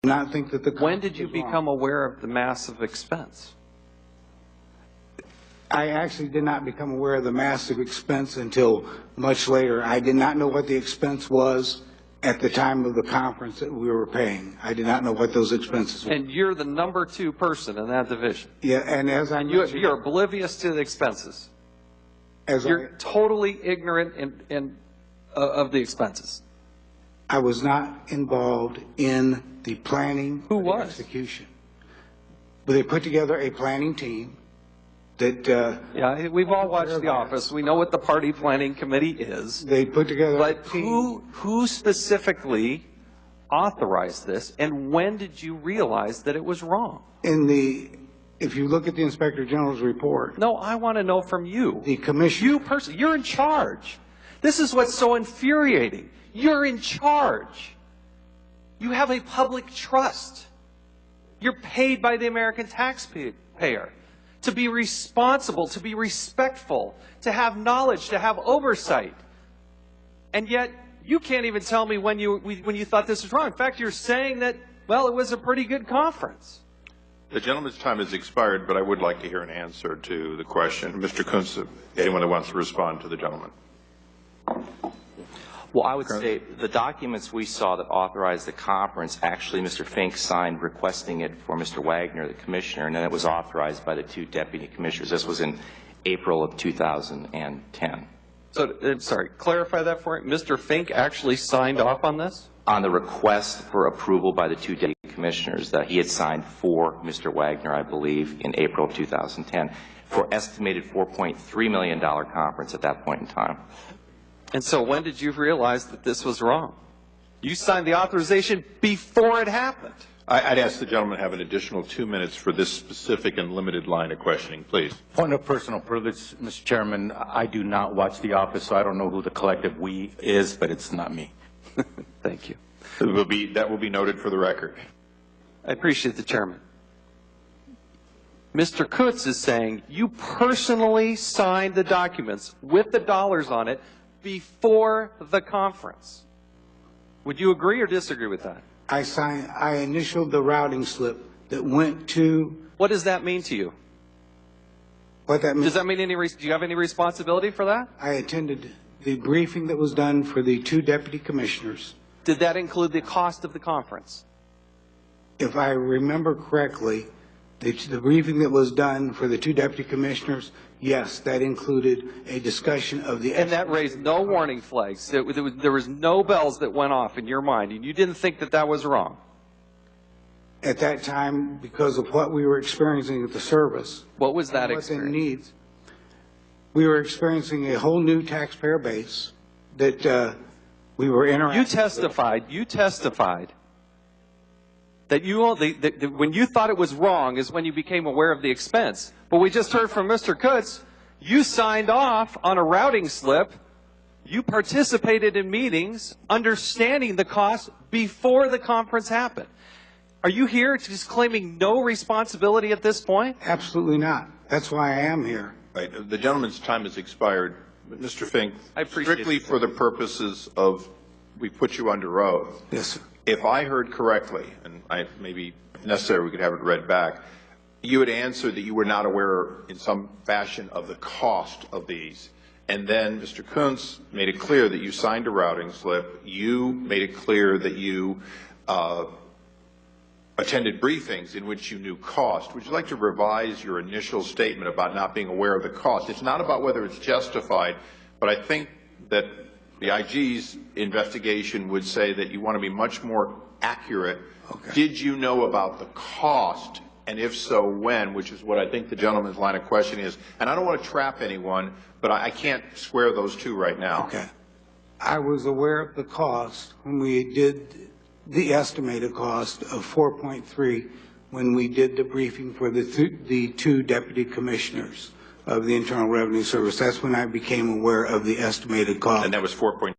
not think that the When did you become aware of the massive expense? I actually did not become aware of the massive expense until much later. I did not know what the expense was at the time of the conference that we were paying. I did not know what those expenses were. And you're the number 2 person in that division. Yeah, and as I mentioned, you're oblivious to the expenses. You're totally ignorant of the expenses. I was not involved in the planning Who or the was? execution. But they put together a planning team that yeah, we've all watched The Office. We know what the party planning committee is. they put together. But who specifically authorized this, and when did you realize that it was wrong? If you look at the Inspector General's report. No, I want to know from you. The commission. You personally, you're in charge. This is what's so infuriating. You're in charge. You have a public trust. You're paid by the American taxpayer to be responsible, to be respectful, to have knowledge, to have oversight. And yet, you can't even tell me when you thought this was wrong. In fact, you're saying that, well, it was a pretty good conference. The gentleman's time has expired, but I would like to hear an answer to the question. Mr. Kunz, anyone that wants to respond to the gentleman. Well, I would say the documents we saw that authorized the conference, actually Mr. Fink signed requesting it for Mr. Wagner, the commissioner, and then it was authorized by the 2 deputy commissioners. This was in April of 2010. So, I'm sorry, clarify that for me. Mr. Fink actually signed off on this? On the request for approval by the 2 deputy commissioners that he had signed for Mr. Wagner, I believe, in April of 2010, for estimated $4.3 million conference at that point in time. And so when did you realize that this was wrong? You signed the authorization before it happened. I'd ask the gentleman to have an additional 2 minutes for this specific and limited line of questioning, please. Point of personal privilege, Mr. Chairman. I do not watch The Office, so I don't know who the collective we is, but it's not me. Thank you. That will be noted for the record. I appreciate the chairman. Mr. Kutz is saying you personally signed the documents with the dollars on it before the conference. Would you agree or disagree with that? I initialed the routing slip that went to. What does that mean to you? What that means? Does that mean do you have any responsibility for that? I attended the briefing that was done for the 2 deputy commissioners. Did that include the cost of the conference? If I remember correctly, the briefing that was done for the 2 deputy commissioners, yes, that included a discussion of the. And that raised no warning flags. There was no bells that went off in your mind, and you didn't think that that was wrong. At that time, because of what we were experiencing at the service. What was that what experience? the needs. We were experiencing a whole new taxpayer base that we were interacting. You testified that when you thought it was wrong is when you became aware of the expense. But we just heard from Mr. Kutz, you signed off on a routing slip. You participated in meetings, understanding the cost before the conference happened. Are you here just claiming no responsibility at this point? Absolutely not. That's why I am here. Right. The gentleman's time has expired. Mr. Fink, strictly for the purposes of, we put you under oath. Yes, sir. If I heard correctly, and maybe if necessary we could have it read back, you had answered that you were not aware in some fashion of the cost of these. And then Mr. Kuntz made it clear that you signed a routing slip. You made it clear that you attended briefings in which you knew cost. Would you like to revise your initial statement about not being aware of the cost? It's not about whether it's justified, but I think that the IG's investigation would say that you want to be much more accurate. Okay. Did you know about the cost, and if so, when, which is what I think the gentleman's line of questioning is. And I don't want to trap anyone, but I can't square those two right now. Okay. I was aware of the cost when we did the estimated cost of 4.3 when we did the briefing for the 2 deputy commissioners of the Internal Revenue Service. That's when I became aware of the estimated cost. And that was 4.3.